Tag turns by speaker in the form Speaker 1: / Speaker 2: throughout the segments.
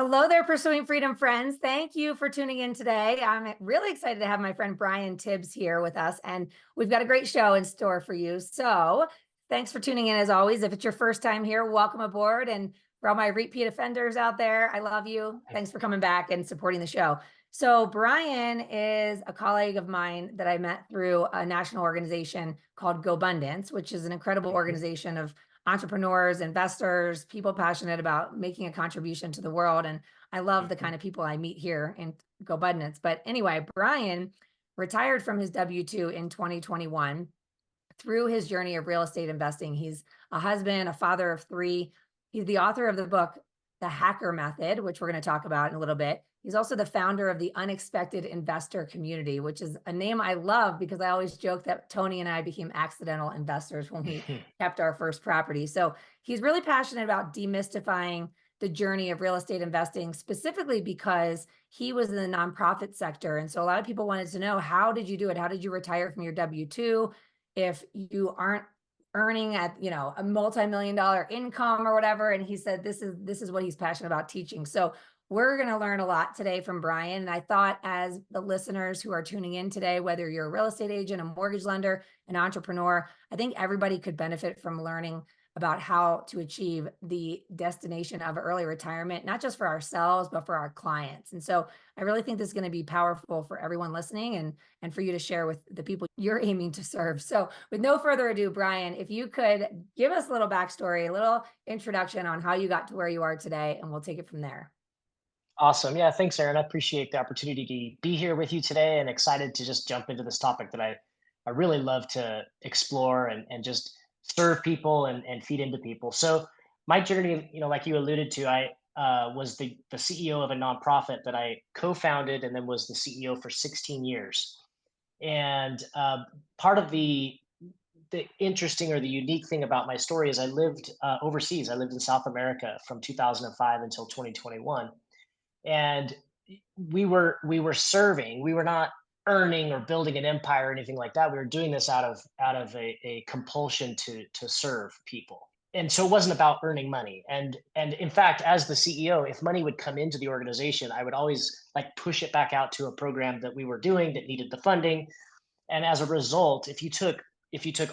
Speaker 1: Hello there, Pursuing Freedom friends. Thank you for tuning in today. I'm really excited to have my friend Brian Tibbs here with us, and we've got a great show in store for you. So thanks for tuning in as always. If it's your first time here, welcome aboard. And for all my repeat offenders out there, I love you. Thanks for coming back and supporting the show. So Brian is a colleague of mine that I met through a national organization called GoBundance, which is an incredible
Speaker 2: Mhm.
Speaker 1: organization of entrepreneurs, investors, people passionate about making a contribution to the world. And I love the
Speaker 2: Mhm.
Speaker 1: kind of people I meet here in GoBundance. But anyway, Brian retired from his W-2 in 2021 through his journey of real estate investing. He's a husband, a father of three. He's the author of the book, The Hacker Method, which we're going to talk about in a little bit. He's also the founder of the Unexpected Investor Community, which is a name I love because I always joke that Tony and I became accidental investors when we kept our first property. So he's really passionate about demystifying the journey of real estate investing, specifically because he was in the nonprofit sector. And so a lot of people wanted to know, how did you do it? How did you retire from your W-2? If you aren't earning at a multi-million-dollar income or whatever. And he said this is what he's passionate about teaching. So we're going to learn a lot today from Brian. And I thought, as the listeners who are tuning in today, whether you're a real estate agent, a mortgage lender, an entrepreneur, I think everybody could benefit from learning about how to achieve the destination of early retirement, not just for ourselves, but for our clients. And so I really think this is going to be powerful for everyone listening, and for you to share with the people you're aiming to serve. So with no further ado, Brian, if you could give us a little backstory, a little introduction on how you got to where you are today, and we'll take it from there.
Speaker 2: Awesome. Yeah, thanks, Aaron. I appreciate the opportunity to be here with you today and excited to just jump into this topic that I really love to explore and just serve people and feed into people. So my journey, like you alluded to, I was the CEO of a nonprofit that I co-founded and then was the CEO for 16 years. And part of the interesting or the unique thing about my story is I lived overseas. I lived in South America from 2005 until 2021, and we were serving. We were not earning or building an empire or anything like that. We were doing this out of a compulsion to serve people. And so it wasn't about earning money. And in fact, as the CEO, if money would come into the organization, I would always like push it back out to a program that we were doing that needed the funding. And as a result, if you took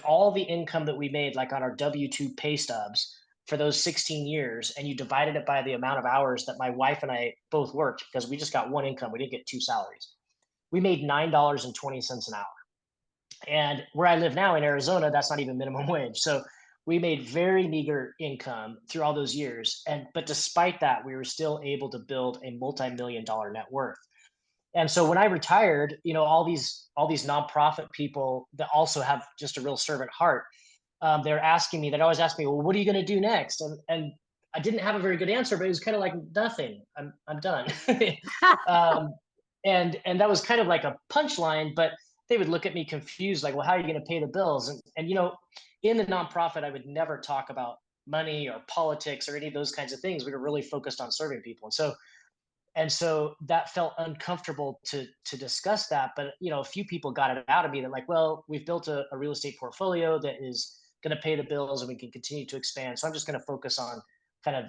Speaker 2: all the income that we made, like on our W-2 pay stubs for those 16 years, and you divided it by the amount of hours that my wife and I both worked, because we just got one income, we didn't get two salaries. We made $9.20 an hour. And where I live now in Arizona, that's not even minimum wage. So we made very meager income through all those years. And but despite that, we were still able to build a multi-million-dollar net worth. And so when I retired, all these nonprofit people that also have just a real servant heart, they're asking me. They'd always ask me, "Well, what are you going to do next?" And I didn't have a very good answer, but it was kind of like nothing. I'm done. um, and that was kind of like a punchline, but they would look at me confused, like, "Well, how are you going to pay the bills?" And in the nonprofit, I would never talk about money or politics or any of those kinds of things. We were really focused on serving people, and so that felt uncomfortable to discuss that. But a few people got it out of me. They're like, well, we've built a real estate portfolio that is going to pay the bills and we can continue to expand, so I'm just going to focus on kind of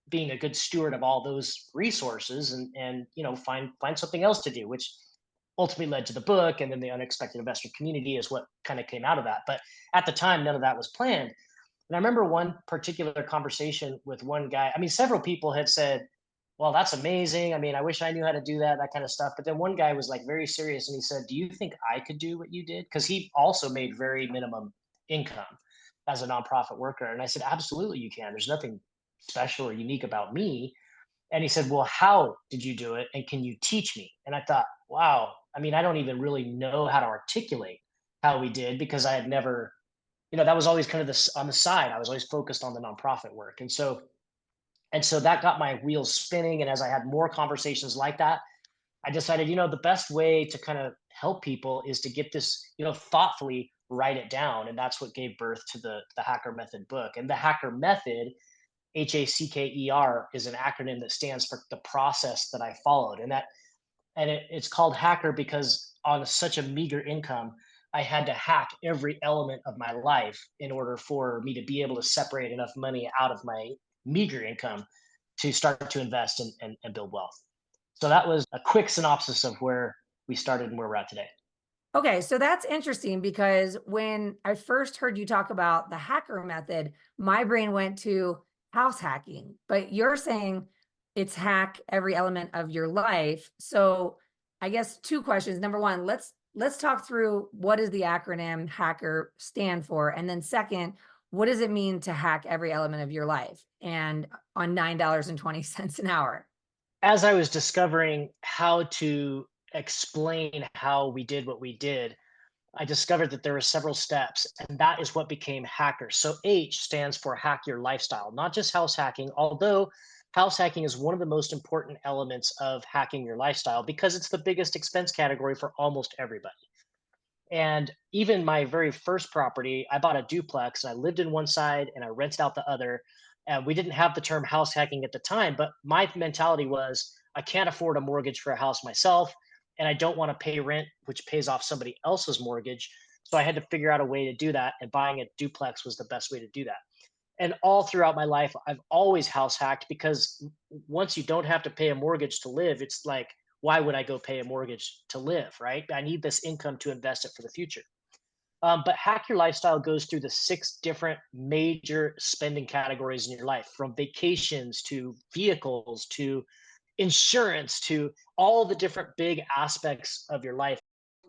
Speaker 2: being a good steward of all those resources, and find something else to do, which ultimately led to the book. And then the Unexpected Investor Community is what kind of came out of that. But at the time, none of that was planned. And I remember one particular conversation with one guy. I mean, several people had said, well, that's amazing. I mean, I wish I knew how to do that, that kind of stuff. But then one guy was like very serious and he said, do you think I could do what you did? Because he also made very minimum income as a nonprofit worker. And I said, absolutely, you can. There's nothing special or unique about me. And he said, well, how did you do it? And can you teach me? And I thought, wow, I mean, I don't even really know how to articulate how we did, because I had never, that was always kind of this on the side. I was always focused on the nonprofit work. And so that got my wheels spinning. And as I had more conversations like that, I decided, the best way to kind of help people is to get this, thoughtfully write it down. And that's what gave birth to the Hacker Method book. And the Hacker Method, HACKER, is an acronym that stands for the process that I followed. It's called Hacker because on such a meager income, I had to hack every element of my life in order for me to be able to separate enough money out of my meager income to start to invest and build wealth. So that was a quick synopsis of where we started and where we're at today.
Speaker 1: Okay, so that's interesting because when I first heard you talk about the hacker method, my brain went to house hacking, but you're saying it's hack every element of your life. So I guess two questions. Number one, let's talk through what does the acronym hacker stand for? And then second, what does it mean to hack every element of your life and on $9.20 an hour?
Speaker 2: As I was discovering how to explain how we did what we did, I discovered that there were several steps, and that is what became hacker. So H stands for hack your lifestyle, not just house hacking, although house hacking is one of the most important elements of hacking your lifestyle because it's the biggest expense category for almost everybody. And even my very first property, I bought a duplex and I lived in one side and I rented out the other. And we didn't have the term house hacking at the time, but my mentality was I can't afford a mortgage for a house myself. And I don't want to pay rent, which pays off somebody else's mortgage. So I had to figure out a way to do that. And buying a duplex was the best way to do that. And all throughout my life, I've always house hacked because once you don't have to pay a mortgage to live, it's like, why would I go pay a mortgage to live, right? I need this income to invest it for the future. But hack your lifestyle goes through the 6 different major spending categories in your life, from vacations to vehicles to insurance to all the different big aspects of your life.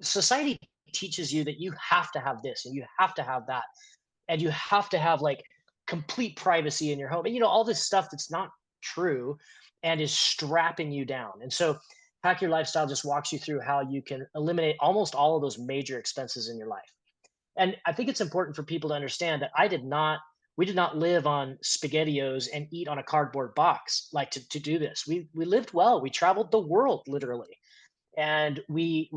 Speaker 2: Society teaches you that you have to have this and you have to have that and you have to have like complete privacy in your home and all this stuff that's not true and is strapping you down. And so hack your lifestyle just walks you through how you can eliminate almost all of those major expenses in your life. And I think it's important for people to understand that we did not live on spaghettios and eat on a cardboard box like to do this. We lived well. We traveled the world literally, and we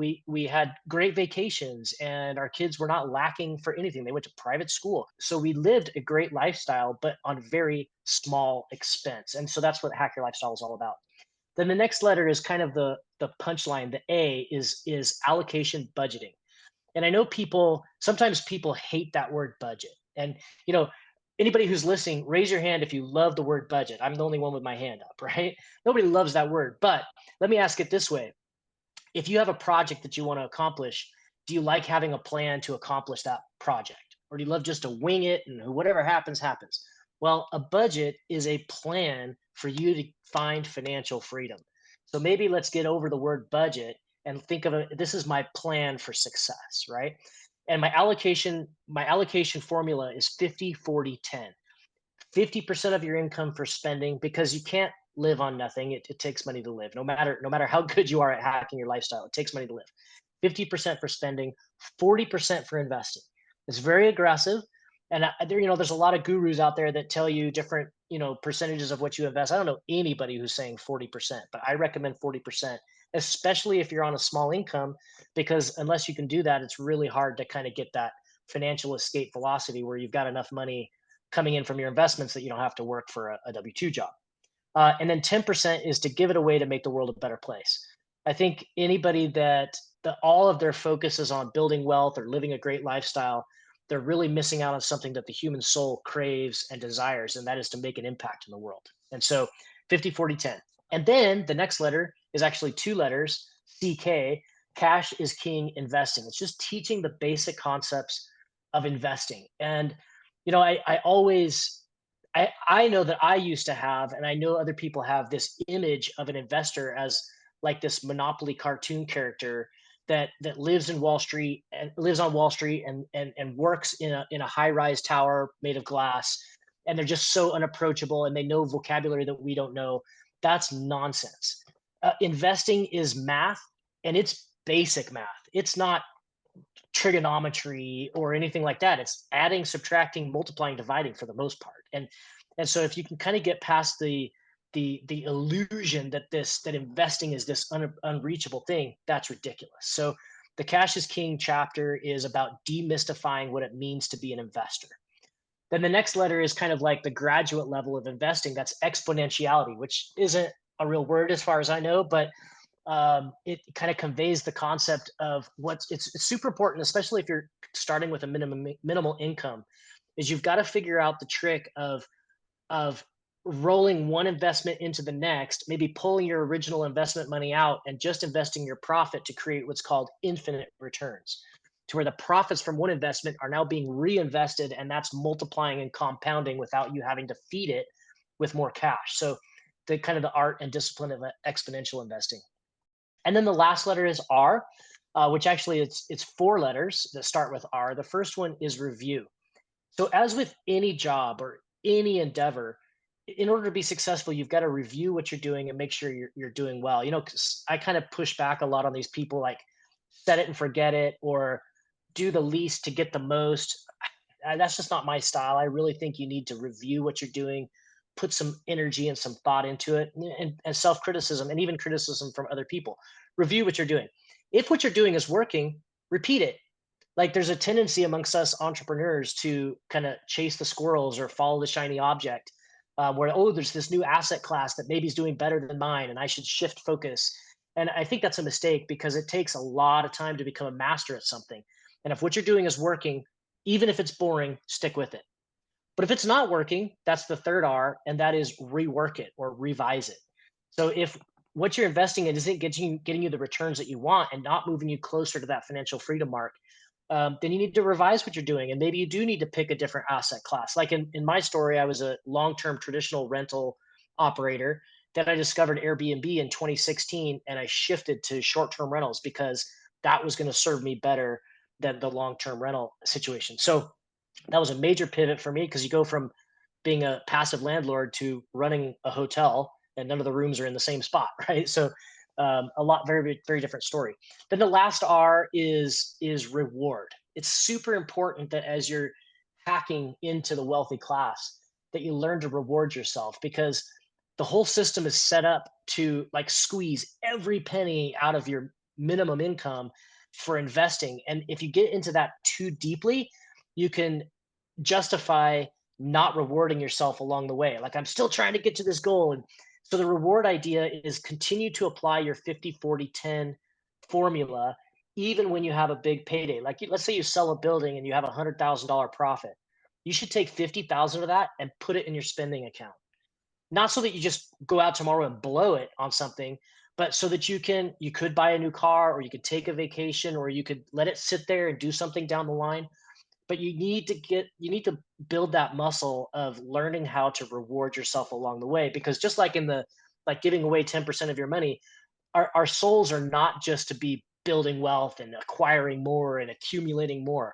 Speaker 2: had great vacations, and our kids were not lacking for anything. They went to private school, so we lived a great lifestyle, but on very small expense. And so that's what hack your lifestyle is all about. Then the next letter is kind of the punchline. The A is allocation budgeting. And I know sometimes people hate that word budget. And you know, anybody who's listening, raise your hand if you love the word budget. I'm the only one with my hand up, right? Nobody loves that word. But let me ask it this way. If you have a project that you want to accomplish, do you like having a plan to accomplish that project? Or do you love just to wing it and whatever happens, happens? Well, a budget is a plan for you to find financial freedom. So maybe let's get over the word budget and think of it. This is my plan for success, right? And my allocation formula is 50, 40, 10. 50% of your income for spending because you can't live on nothing. It takes money to live. No matter how good you are at hacking your lifestyle, it takes money to live. 50% for spending, 40% for investing. It's very aggressive. And there's a lot of gurus out there that tell you different, percentages of what you invest. I don't know anybody who's saying 40%, but I recommend 40%, especially if you're on a small income, because unless you can do that, it's really hard to kind of get that financial escape velocity where you've got enough money coming in from your investments that you don't have to work for a W-2 job. And then 10% is to give it away to make the world a better place. I think anybody that all of their focus is on building wealth or living a great lifestyle, they're really missing out on something that the human soul craves and desires, and that is to make an impact in the world. And so 50, 40, 10. And then the next letter is actually 2 letters, CK. Cash is king investing. It's just teaching the basic concepts of investing. And I always I know that I used to have, and I know other people have this image of an investor as like this Monopoly cartoon character that lives in Wall Street and lives on Wall Street and works in a high rise tower made of glass, and they're just so unapproachable and they know vocabulary that we don't know. That's nonsense. Investing is math, and it's basic math. It's not trigonometry or anything like that. It's adding, subtracting, multiplying, dividing for the most part. And so if you can kind of get past the illusion that investing is this unreachable thing, that's ridiculous. So the Cash is King chapter is about demystifying what it means to be an investor. Then the next letter is kind of like the graduate level of investing. That's exponentiality, which isn't a real word as far as I know, but it kind of conveys the concept of it's super important, especially if you're starting with a minimal income, is you've got to figure out the trick of rolling one investment into the next, maybe pulling your original investment money out and just investing your profit to create what's called infinite returns, to where the profits from one investment are now being reinvested and that's multiplying and compounding without you having to feed it with more cash. So the kind of the art and discipline of exponential investing. And then the last letter is R, which actually it's four letters that start with R. The first one is review. So, as with any job or any endeavor, in order to be successful, you've got to review what you're doing and make sure you're doing well. 'Cause I kind of push back a lot on these people like set it and forget it or do the least to get the most. That's just not my style. I really think you need to review what you're doing, put some energy and some thought into it, and self criticism and even criticism from other people. Review what you're doing. If what you're doing is working, repeat it. Like there's a tendency amongst us entrepreneurs to kind of chase the squirrels or follow the shiny object, where oh, there's this new asset class that maybe is doing better than mine, and I should shift focus. And I think that's a mistake because it takes a lot of time to become a master at something. And if what you're doing is working, even if it's boring, stick with it. But if it's not working, that's the third R, and that is rework it or revise it. So if what you're investing in isn't getting you the returns that you want and not moving you closer to that financial freedom mark, then you need to revise what you're doing. And maybe you do need to pick a different asset class. Like in my story, I was a long term traditional rental operator. Then I discovered Airbnb in 2016 and I shifted to short term rentals because that was going to serve me better than the long term rental situation. So that was a major pivot for me because you go from being a passive landlord to running a hotel and none of the rooms are in the same spot, right? So a lot very very different story. Then the last R is reward. It's super important that as you're hacking into the wealthy class that you learn to reward yourself because the whole system is set up to like squeeze every penny out of your minimum income for investing. And if you get into that too deeply, you can justify not rewarding yourself along the way. Like I'm still trying to get to this goal. And so the reward idea is continue to apply your 50-40-10 formula, even when you have a big payday. Like let's say you sell a building and you have $100,000 profit. You should take 50,000 of that and put it in your spending account. Not so that you just go out tomorrow and blow it on something, but so that you could buy a new car or you could take a vacation or you could let it sit there and do something down the line. But you need to build that muscle of learning how to reward yourself along the way because just like in the like giving away 10% of your money, our souls are not just to be building wealth and acquiring more and accumulating more.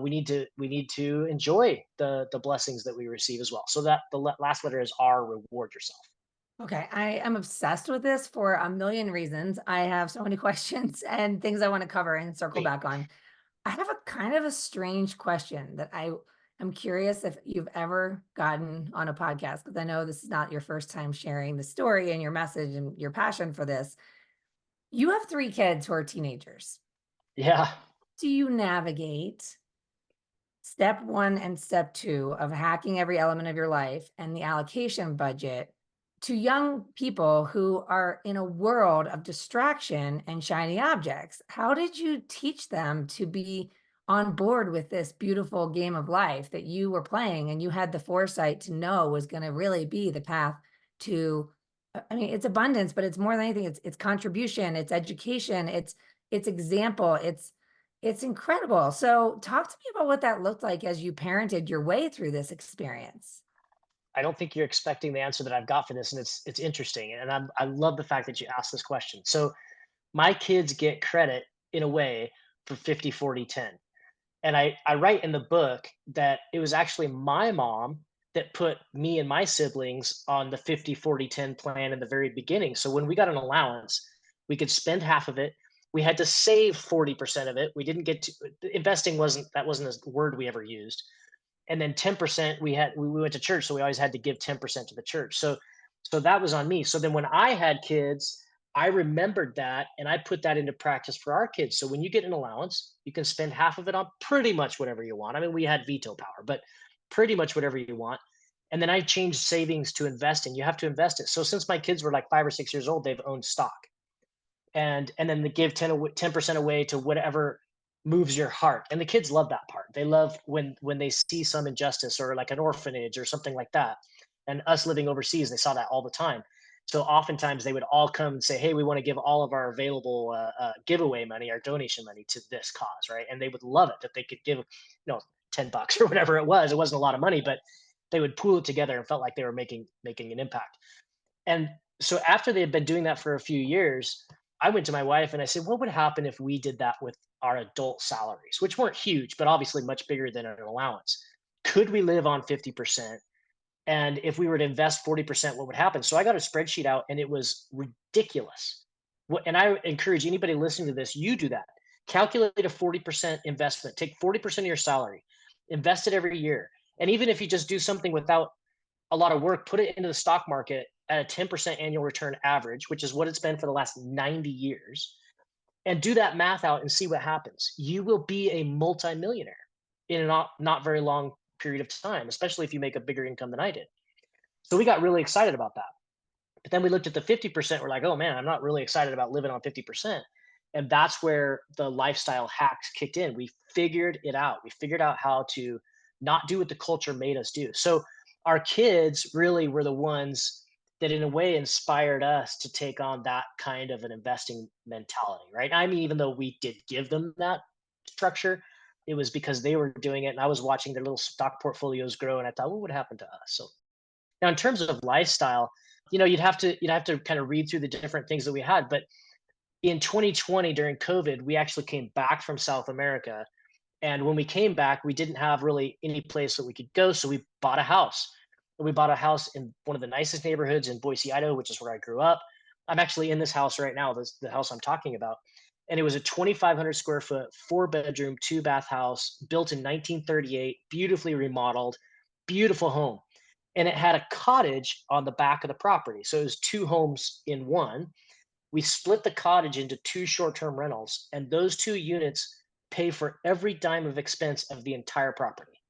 Speaker 2: We need to enjoy the blessings that we receive as well. So that last letter is R, reward yourself.
Speaker 1: Okay, I am obsessed with this for a million reasons. I have so many questions and things I want to cover and circle
Speaker 2: Great.
Speaker 1: back on. I have a kind of a strange question that I am curious if you've ever gotten on a podcast, because I know this is not your first time sharing the story and your message and your passion for this. You have three kids who are teenagers.
Speaker 2: Yeah.
Speaker 1: Do you navigate step one and step two of hacking every element of your life and the allocation budget to young people who are in a world of distraction and shiny objects? How did you teach them to be on board with this beautiful game of life that you were playing and you had the foresight to know was going to really be the path to? I mean, it's abundance, but it's more than anything. It's contribution, it's education, it's example, it's incredible. So talk to me about what that looked like as you parented your way through this experience.
Speaker 2: I don't think you're expecting the answer that I've got for this, and it's interesting. And I love the fact that you asked this question. So my kids get credit in a way for 50-40-10. And I write in the book that it was actually my mom that put me and my siblings on the 50-40-10 plan in the very beginning. So when we got an allowance, we could spend half of it. We had to save 40% of it. We didn't get to investing wasn't a word we ever used. And then 10% we went to church, so we always had to give 10% to the church. So that was on me. So then when I had kids, I remembered that and I put that into practice for our kids. So when you get an allowance, you can spend half of it on pretty much whatever you want. I mean, we had veto power, but pretty much whatever you want. And then I changed savings to investing. You have to invest it. So since my kids were like 5 or 6 years old, they've owned stock. And then they give 10% away to whatever moves your heart. And the kids love that part. They love when they see some injustice or like an orphanage or something like that. And us living overseas, they saw that all the time. So oftentimes they would all come and say, "Hey, we want to give all of our available giveaway money, our donation money to this cause," right? And they would love it that they could give, $10 or whatever it was. It wasn't a lot of money, but they would pool it together and felt like they were making an impact. And so after they had been doing that for a few years, I went to my wife and I said, "What would happen if we did that with our adult salaries, which weren't huge, but obviously much bigger than an allowance? Could we live on 50%? And if we were to invest 40%, what would happen?" So I got a spreadsheet out and it was ridiculous. And I encourage anybody listening to this, you do that. Calculate a 40% investment. Take 40% of your salary, invest it every year. And even if you just do something without a lot of work, put it into the stock market at a 10% annual return average, which is what it's been for the last 90 years, and do that math out and see what happens. You will be a multimillionaire in a not very long period of time, especially if you make a bigger income than I did. So we got really excited about that. But then we looked at the 50%. We're like, oh man, I'm not really excited about living on 50%. And that's where the lifestyle hacks kicked in. We figured it out. We figured out how to not do what the culture made us do. So our kids really were the ones that, in a way, inspired us to take on that kind of an investing mentality, right? I mean, even though we did give them that structure, it was because they were doing it and I was watching their little stock portfolios grow and I thought, what would happen to us? So now in terms of lifestyle, you'd have to kind of read through the different things that we had. But in 2020 during COVID, we actually came back from South America. And when we came back, we didn't have really any place that we could go. So we bought a house. And we bought a house in one of the nicest neighborhoods in Boise, Idaho, which is where I grew up. I'm actually in this house right now, the house I'm talking about. And it was a 2,500 square foot, 4 bedroom, 2 bath house built in 1938, beautifully remodeled, beautiful home. And it had a cottage on the back of the property. So it was two homes in one. We split the cottage into two short-term rentals, and those two units pay for every dime of expense of the entire property.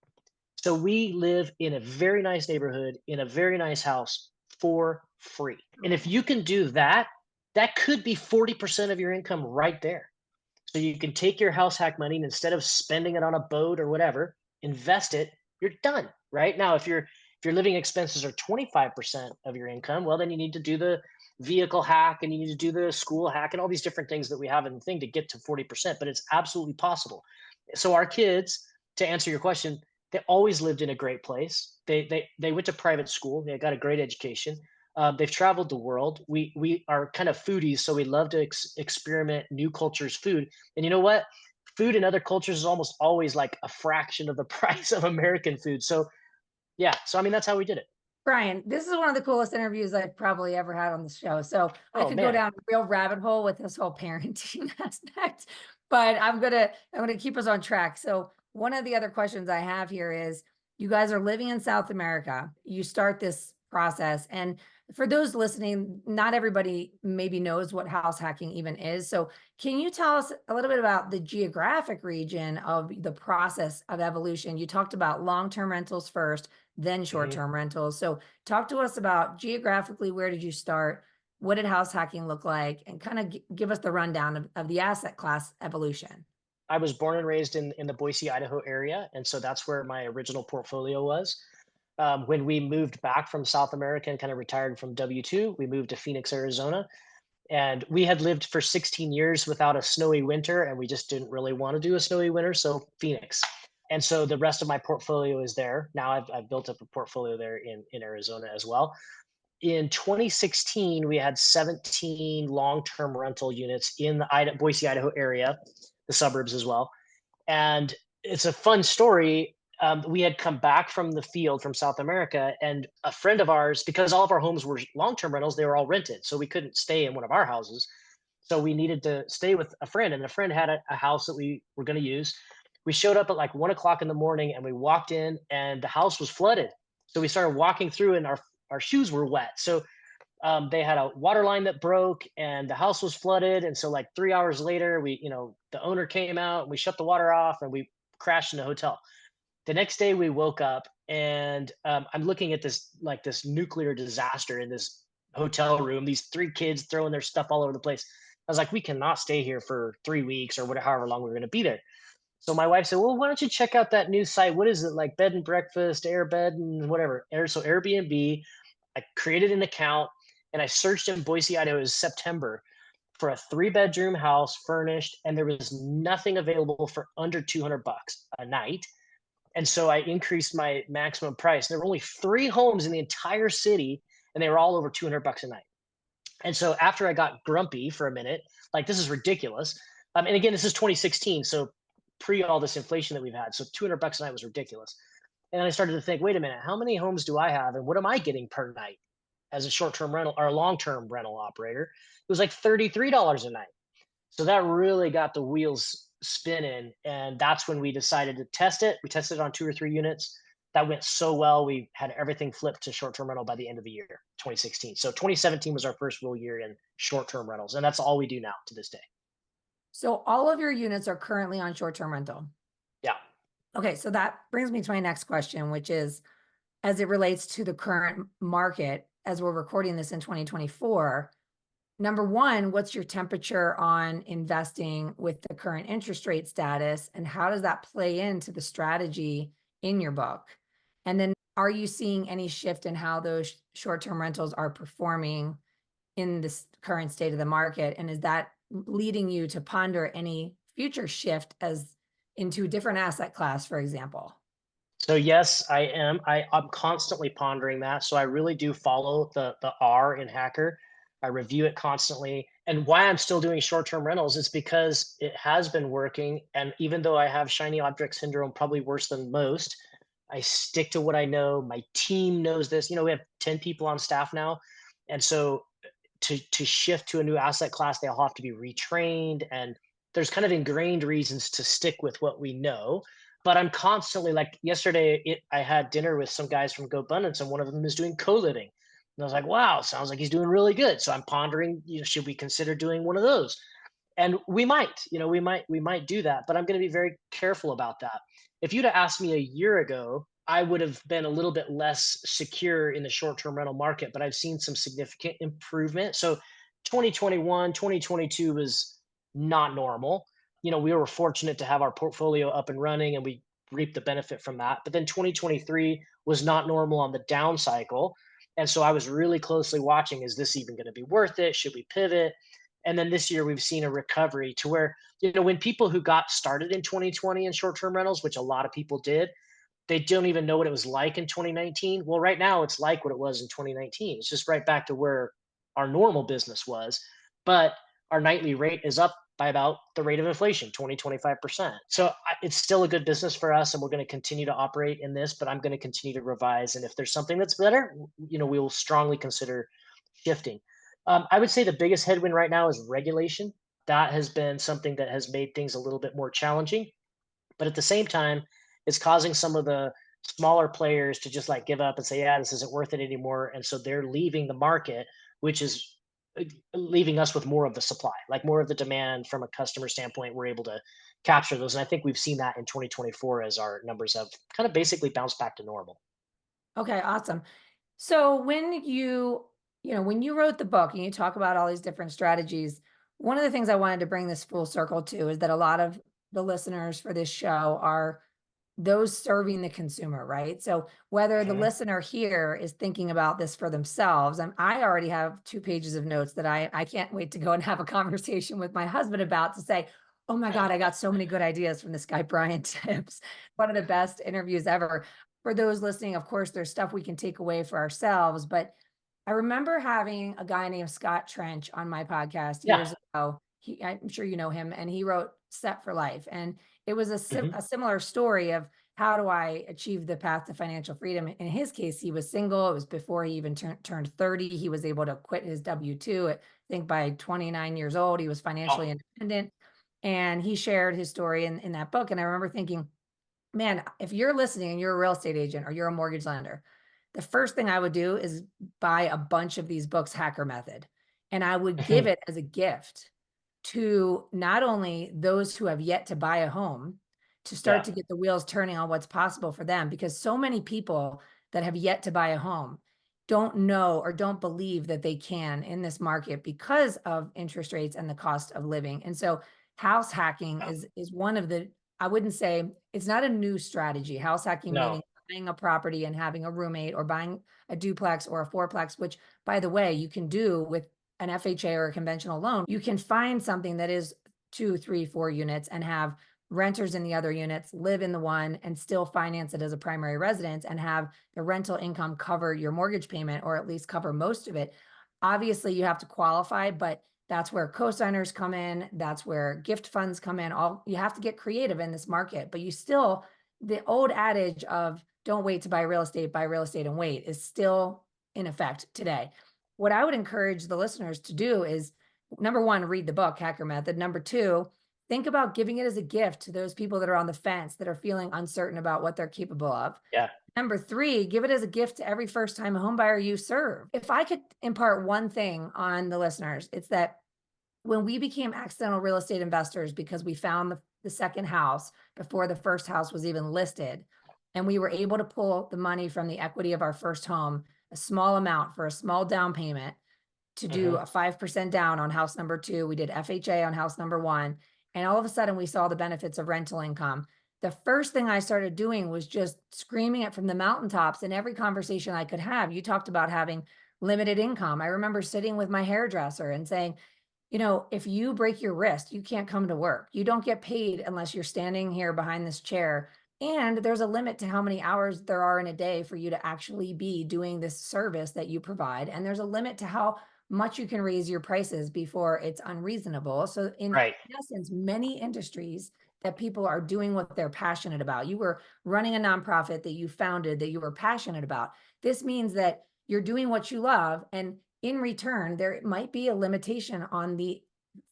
Speaker 2: So we live in a very nice neighborhood in a very nice house for free. And if you can do that, that could be 40% of your income right there. So you can take your house hack money and instead of spending it on a boat or whatever, invest it, you're done. Right now, if your living expenses are 25% of your income, well, then you need to do the vehicle hack and you need to do the school hack and all these different things that we have in the thing to get to 40%, but it's absolutely possible. So our kids, to answer your question, they always lived in a great place. They went to private school. They got a great education. They've traveled the world. We are kind of foodies, so we love to experiment new cultures' food. And you know what? Food in other cultures is almost always like a fraction of the price of American food. So yeah, so I mean that's how we did it.
Speaker 1: Brian, this is one of the coolest interviews I've probably ever had on the show. So I
Speaker 2: Oh
Speaker 1: could go
Speaker 2: man,
Speaker 1: down a real rabbit hole with this whole parenting aspect, but I'm gonna keep us on track. So one of the other questions I have here is you guys are living in South America. You start this process. And for those listening, not everybody maybe knows what house hacking even is. So can you tell us a little bit about the geographic region of the process of evolution? You talked about long-term rentals first, then
Speaker 2: hmm
Speaker 1: short-term rentals. So talk to us about geographically, where did you start? What did house hacking look like? And kind of give us the rundown of the asset class evolution.
Speaker 2: I was born and raised in the Boise, Idaho area, and so that's where my original portfolio was. When we moved back from South America and kind of retired from W-2, we moved to Phoenix, Arizona. And we had lived for 16 years without a snowy winter, and we just didn't really want to do a snowy winter. So Phoenix. And so the rest of my portfolio is there. Now I've built up a portfolio there in Arizona as well. In 2016, we had 17 long-term rental units in the Boise, Idaho area, the suburbs as well. And it's a fun story. We had come back from the field from South America, and a friend of ours, because all of our homes were long-term rentals, they were all rented, so we couldn't stay in one of our houses. So we needed to stay with a friend, and a friend had a house that we were going to use. We showed up at like 1 o'clock in the morning, and we walked in, and the house was flooded. So we started walking through, and our shoes were wet. So they had a water line that broke and the house was flooded. And so like 3 hours later, the owner came out and we shut the water off and we crashed in the hotel. The next day we woke up and I'm looking at this nuclear disaster in this hotel room, these three kids throwing their stuff all over the place. I was like, we cannot stay here for 3 weeks or whatever, however long we we're going to be there. So my wife said, "Well, why don't you check out that new site? What is it, like bed and breakfast, Airbed, and whatever?" So Airbnb. I created an account and I searched in Boise, Idaho. It was September for a three-bedroom house furnished, and there was nothing available for under 200 bucks a night. And so I increased my maximum price. There were only three homes in the entire city, and they were all over 200 bucks a night. And so after I got grumpy for a minute, like this is ridiculous. And again, this is 2016, so pre all this inflation that we've had. So 200 bucks a night was ridiculous. And then I started to think, wait a minute, how many homes do I have, and what am I getting per night as a short-term rental or a long-term rental operator? It was like $33 a night. So that really got the wheels spinning, and that's when we decided to test it. We tested it on 2 or 3 units. That went so well, we had everything flipped to short-term rental by the end of the year, 2016. So 2017 was our first real year in short-term rentals, and that's all we do now to this day.
Speaker 1: So all of your units are currently on short-term rental.
Speaker 2: Yeah.
Speaker 1: Okay, so that brings me to my next question, which is, as it relates to the current market, as we're recording this in 2024, number one, what's your temperature on investing with the current interest rate status, and how does that play into the strategy in your book? And then are you seeing any shift in how those short-term rentals are performing in this current state of the market? And is that leading you to ponder any future shift as into a different asset class, for example?
Speaker 2: So yes, I am. I'm constantly pondering that. So I really do follow the R in Hacker. I review it constantly. And why I'm still doing short-term rentals is because it has been working. And even though I have shiny object syndrome, probably worse than most, I stick to what I know. My team knows this. We have 10 people on staff now. And so to shift to a new asset class, they all have to be retrained. And there's kind of ingrained reasons to stick with what we know. But I'm constantly like yesterday, I had dinner with some guys from GoBundance, and one of them is doing co-living. And I was like, wow, sounds like he's doing really good. So I'm pondering, should we consider doing one of those? And we might do that, but I'm going to be very careful about that. If you'd have asked me a year ago, I would have been a little bit less secure in the short-term rental market, but I've seen some significant improvement. So 2021, 2022 was not normal. We were fortunate to have our portfolio up and running, and we reaped the benefit from that. But then 2023 was not normal on the down cycle. And so I was really closely watching, is this even going to be worth it? Should we pivot? And then this year we've seen a recovery to where, when people who got started in 2020 in short-term rentals, which a lot of people did, they don't even know what it was like in 2019. Well, right now it's like what it was in 2019. It's just right back to where our normal business was. But our nightly rate is up by about the rate of inflation, 20-25%. So it's still a good business for us, and we're going to continue to operate in this, but I'm going to continue to revise. And if there's something that's better, we will strongly consider shifting. I would say the biggest headwind right now is regulation. That has been something that has made things a little bit more challenging. But at the same time, it's causing some of the smaller players to just like give up and say, yeah, this isn't worth it anymore. And so they're leaving the market, which is leaving us with more of the supply, like more of the demand from a customer standpoint. We're able to capture those. And I think we've seen that in 2024 as our numbers have kind of basically bounced back to normal.
Speaker 1: Okay, awesome. So when you wrote the book and you talk about all these different strategies, one of the things I wanted to bring this full circle to is that a lot of the listeners for this show are those serving the consumer, right? So whether the
Speaker 2: Mhm.
Speaker 1: listener here is thinking about this for themselves, and I already have 2 pages of notes that I can't wait to go and have a conversation with my husband about, to say, oh my God, I got so many good ideas from this guy, Brian Tibbs. One of the best interviews ever. For those listening, of course, there's stuff we can take away for ourselves, but I remember having a guy named Scott Trench on my podcast
Speaker 2: Yeah.
Speaker 1: years ago. I'm sure you know him, and he wrote Set for Life. And it was
Speaker 2: Hmm.
Speaker 1: a similar story of, how do I achieve the path to financial freedom? In his case, he was single. It was before he even turned 30. He was able to quit his W-2. I think by 29 years old, he was financially
Speaker 2: Oh.
Speaker 1: independent. And he shared his story in that book. And I remember thinking, man, if you're listening and you're a real estate agent or you're a mortgage lender, the first thing I would do is buy a bunch of these books, Hacker Method, and I would give
Speaker 2: Mhm.
Speaker 1: it as a gift to not only those who have yet to buy a home, to start
Speaker 2: Yeah.
Speaker 1: to get the wheels turning on what's possible for them, because so many people that have yet to buy a home don't know or don't believe that they can in this market because of interest rates and the cost of living. And so house hacking is one of the I wouldn't say it's not a new strategy. House hacking
Speaker 2: No.
Speaker 1: meaning buying a property and having a roommate or buying a duplex or a fourplex, which by the way, you can do with an FHA or a conventional loan. You can find something that is 2, 3, 4 units and have renters in the other units, live in the one and still finance it as a primary residence and have the rental income cover your mortgage payment or at least cover most of it. Obviously, you have to qualify, but that's where co-signers come in. That's where gift funds come in. All you have to get creative in this market, but you still, the old adage of don't wait to buy real estate and wait is still in effect today. What I would encourage the listeners to do is number one, read the book, Hacker Method. Number two, think about giving it as a gift to those people that are on the fence, that are feeling uncertain about what they're capable of.
Speaker 2: Yeah.
Speaker 1: Number three, give it as a gift to every first-time homebuyer you serve. If I could impart one thing on the listeners, it's that when we became accidental real estate investors because we found the second house before the first house was even listed, and we were able to pull the money from the equity of our first home, a small amount for a small down payment to do
Speaker 2: Hmm.
Speaker 1: a 5% down on house number two. We did FHA on house number one. And all of a sudden, we saw the benefits of rental income. The first thing I started doing was just screaming it from the mountaintops in every conversation I could have. You talked about having limited income. I remember sitting with my hairdresser and saying, you know, if you break your wrist, you can't come to work. You don't get paid unless you're standing here behind this chair. And there's a limit to how many hours there are in a day for you to actually be doing this service that you provide. And there's a limit to how much you can raise your prices before it's unreasonable. So, in
Speaker 2: Right.
Speaker 1: essence, many industries that people are doing what they're passionate about. You were running a nonprofit that you founded that you were passionate about. This means that you're doing what you love. And in return, there might be a limitation on the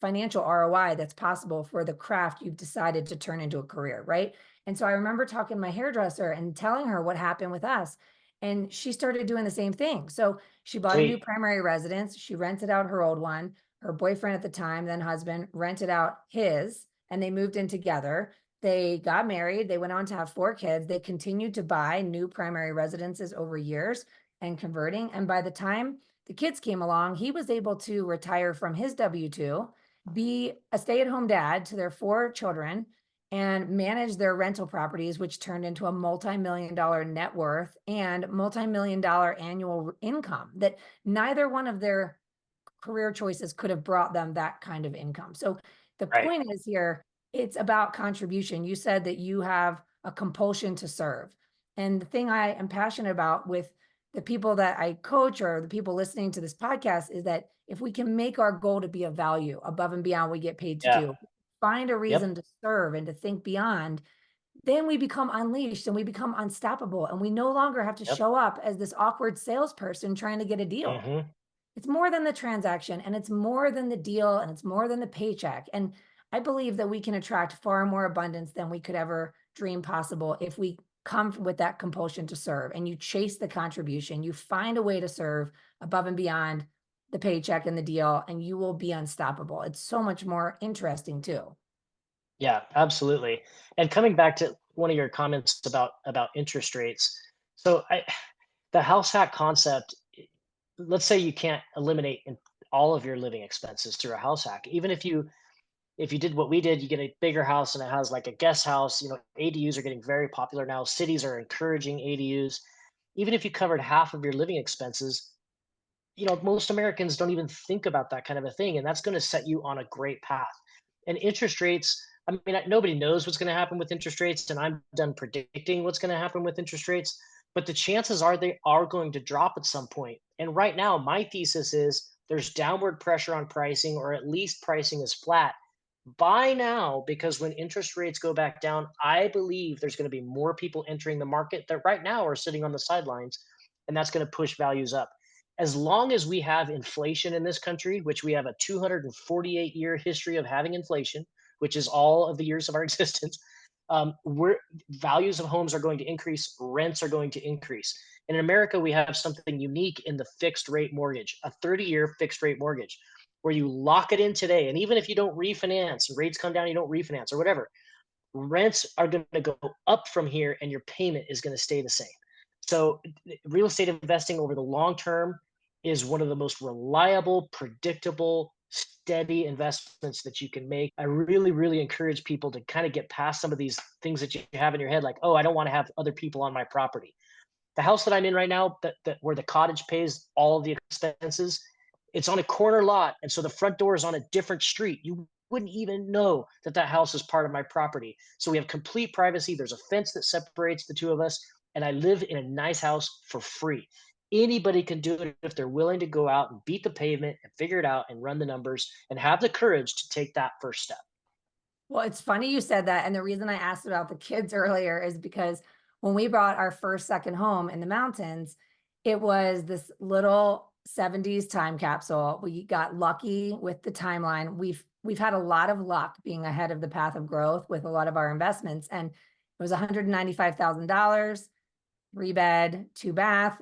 Speaker 1: financial ROI that's possible for the craft you've decided to turn into a career, right? And so I remember talking to my hairdresser and telling her what happened with us. And she started doing the same thing. So she bought a new
Speaker 2: Sweet.
Speaker 1: primary residence. She rented out her old one. Her boyfriend at the time, then husband, rented out his, and they moved in together. They got married. They went on to have 4 kids. They continued to buy new primary residences over years and converting. And by the time the kids came along, he was able to retire from his W-2, be a stay-at-home dad to their 4 children, and manage their rental properties, which turned into a multi-million-dollar net worth and multi-million-dollar annual income that neither one of their career choices could have brought them that kind of income. So the
Speaker 2: Right.
Speaker 1: point is here, it's about contribution. You said that you have a compulsion to serve. And the thing I am passionate about with the people that I coach or the people listening to this podcast is that if we can make our goal to be of value above and beyond what we get paid to
Speaker 2: Yeah.
Speaker 1: do, find a reason
Speaker 2: Yep.
Speaker 1: to serve and to think beyond, then we become unleashed and we become unstoppable. And we no longer have to
Speaker 2: Yep.
Speaker 1: show up as this awkward salesperson trying to get a deal.
Speaker 2: Hmm.
Speaker 1: It's more than the transaction and it's more than the deal and it's more than the paycheck. And I believe that we can attract far more abundance than we could ever dream possible if we come with that compulsion to serve and you chase the contribution, you find a way to serve above and beyond the paycheck and the deal, and you will be unstoppable. It's so much more interesting too.
Speaker 2: Yeah, absolutely. And coming back to one of your comments about interest rates. So the house hack concept, let's say you can't eliminate all of your living expenses through a house hack. Even if you did what we did, you get a bigger house and it has like a guest house. ADUs are getting very popular now. Cities are encouraging ADUs. Even if you covered half of your living expenses, most Americans don't even think about that kind of a thing, and that's going to set you on a great path. And interest rates, I mean, nobody knows what's going to happen with interest rates, and I'm done predicting what's going to happen with interest rates. But the chances are they are going to drop at some point. And right now, my thesis is there's downward pressure on pricing, or at least pricing is flat. Buy now, because when interest rates go back down, I believe there's going to be more people entering the market that right now are sitting on the sidelines, and that's going to push values up. As long as we have inflation in this country, which we have a 248-year history of having inflation, which is all of the years of our existence, values of homes are going to increase, rents are going to increase. And in America, we have something unique in the fixed rate mortgage, a 30-year fixed rate mortgage, where you lock it in today. And even if you don't refinance, rates come down, you don't refinance or whatever, rents are going to go up from here and your payment is going to stay the same. So, real estate investing over the long term is one of the most reliable, predictable, steady investments that you can make. I really, really encourage people to kind of get past some of these things that you have in your head, like, oh, I don't want to have other people on my property. The house that I'm in right now, that where the cottage pays all of the expenses, it's on a corner lot, and so the front door is on a different street. You wouldn't even know that that house is part of my property. So we have complete privacy. There's a fence that separates the two of us, and I live in a nice house for free. Anybody can do it if they're willing to go out and beat the pavement and figure it out and run the numbers and have the courage to take that first step.
Speaker 1: Well, it's funny you said that. And the reason I asked about the kids earlier is because when we bought our first second home in the mountains, it was this little 70s time capsule. We got lucky with the timeline. We've had a lot of luck being ahead of the path of growth with a lot of our investments. And it was $195,000, 3 bed, 2 bath,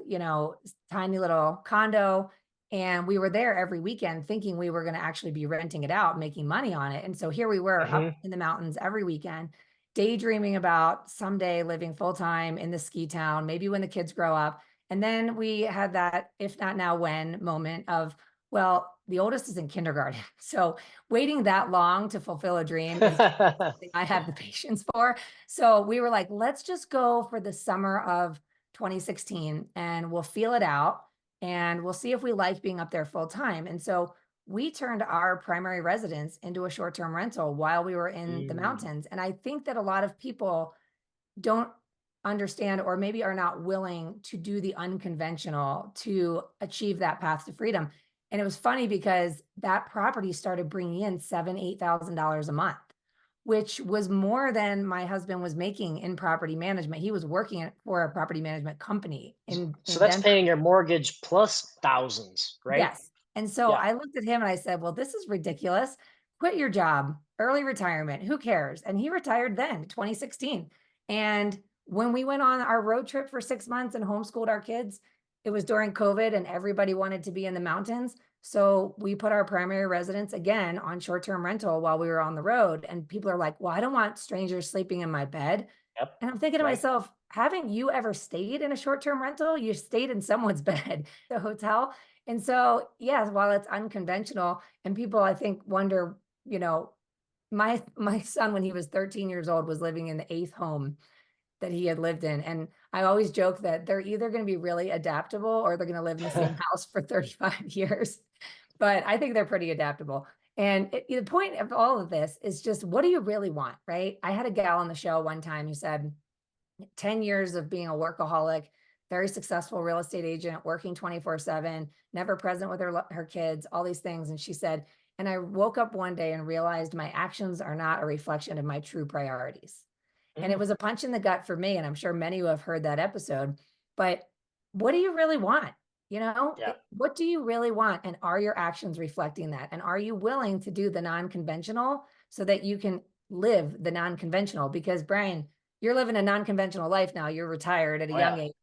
Speaker 1: tiny little condo. And we were there every weekend thinking we were going to actually be renting it out, making money on it. And so here we were up
Speaker 2: Hmm.
Speaker 1: in the mountains every weekend, daydreaming about someday living full time in the ski town, maybe when the kids grow up. And then we had that, if not now, when moment of, well, the oldest is in kindergarten. So waiting that long to fulfill a dream is something I have the patience for. So we were like, let's just go for the summer of 2016 and we'll feel it out and we'll see if we like being up there full time. And so we turned our primary residence into a short-term rental while we were in the
Speaker 2: Mm,
Speaker 1: mountains. And I think that a lot of people don't understand or maybe are not willing to do the unconventional to achieve that path to freedom. And it was funny because that property started bringing in $7,000, $8,000 a month, which was more than my husband was making in property management. He was working for a property management company
Speaker 2: so
Speaker 1: in
Speaker 2: that's
Speaker 1: Denver.
Speaker 2: paying your mortgage plus thousands, right?
Speaker 1: Yes. And so
Speaker 2: Yeah.
Speaker 1: I looked at him and I said, well, this is ridiculous. Quit your job, early retirement. Who cares? And he retired then, 2016. And when we went on our road trip for 6 months and homeschooled our kids, it was during COVID and everybody wanted to be in the mountains. So we put our primary residence again on short-term rental while we were on the road. And people are like, well, I don't want strangers sleeping in my bed.
Speaker 2: Yep.
Speaker 1: And I'm thinking to
Speaker 2: Right.
Speaker 1: myself, haven't you ever stayed in a short-term rental? You stayed in someone's bed, the hotel. And so, yes, while it's unconventional, and people I think wonder, you know, my son when he was 13 years old was living in the eighth home that he had lived in. And I always joke that they're either going to be really adaptable or they're going to live in the same house for 35 years. But I think they're pretty adaptable. And the point of all of this is just what do you really want, right? I had a gal on the show one time who said 10 years of being a workaholic, very successful real estate agent, working 24/7, never present with her kids, all these things. And she said, and I woke up one day and realized my actions are not a reflection of my true priorities. And it
Speaker 2: Mm,
Speaker 1: was a punch in the gut for me. And I'm sure many who have heard that episode. But what do you really want?
Speaker 2: yeah.
Speaker 1: What do you really want? And are your actions reflecting that? And are you willing to do the non conventional so that you can live the non conventional? Because, Brian, you're living a non conventional life now. You're retired at a
Speaker 2: Oh
Speaker 1: young
Speaker 2: yeah.
Speaker 1: age,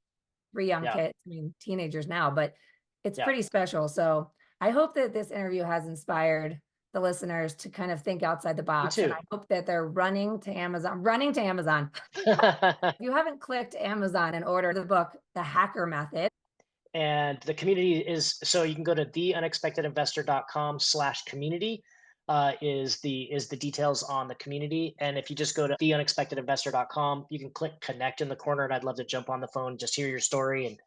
Speaker 1: 3 young
Speaker 2: Yeah.
Speaker 1: kids, I mean, teenagers now, but it's
Speaker 2: Yeah.
Speaker 1: pretty special. So I hope that this interview has inspired the listeners to kind of think outside the
Speaker 2: Me
Speaker 1: box. And I
Speaker 2: too.
Speaker 1: hope that they're running to Amazon, running to Amazon. If you haven't clicked Amazon and ordered the book, The Hacker Method,
Speaker 2: And the community is, so you can go to theunexpectedinvestor.com/community, is the details on the community. And if you just go to theunexpectedinvestor.com, you can click connect in the corner, and I'd love to jump on the phone, just hear your story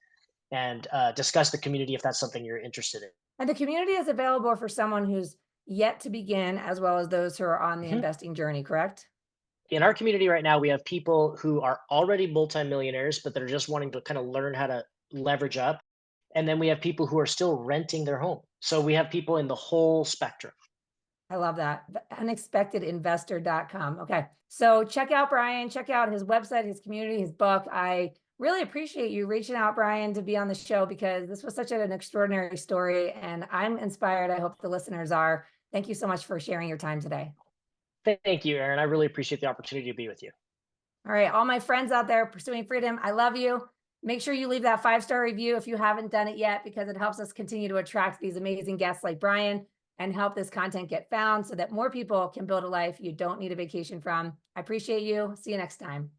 Speaker 2: and discuss the community if that's something you're interested in.
Speaker 1: and the community is available for someone who's yet to begin, as well as those who are on the
Speaker 2: Mhm.
Speaker 1: investing journey, correct?
Speaker 2: In our community right now, we have people who are already multimillionaires, but they're just wanting to kind of learn how to leverage up. And then we have people who are still renting their home. So we have people in the whole spectrum.
Speaker 1: I love that. Unexpectedinvestor.com. Okay. So check out Brian, check out his website, his community, his book. I really appreciate you reaching out, Brian, to be on the show because this was such an extraordinary story and I'm inspired. I hope the listeners are. Thank you so much for sharing your time today.
Speaker 2: Thank you, Aaron. I really appreciate the opportunity to be with you.
Speaker 1: All right. All my friends out there pursuing freedom, I love you. Make sure you leave that 5-star review if you haven't done it yet, because it helps us continue to attract these amazing guests like Brian and help this content get found so that more people can build a life you don't need a vacation from. I appreciate you. See you next time.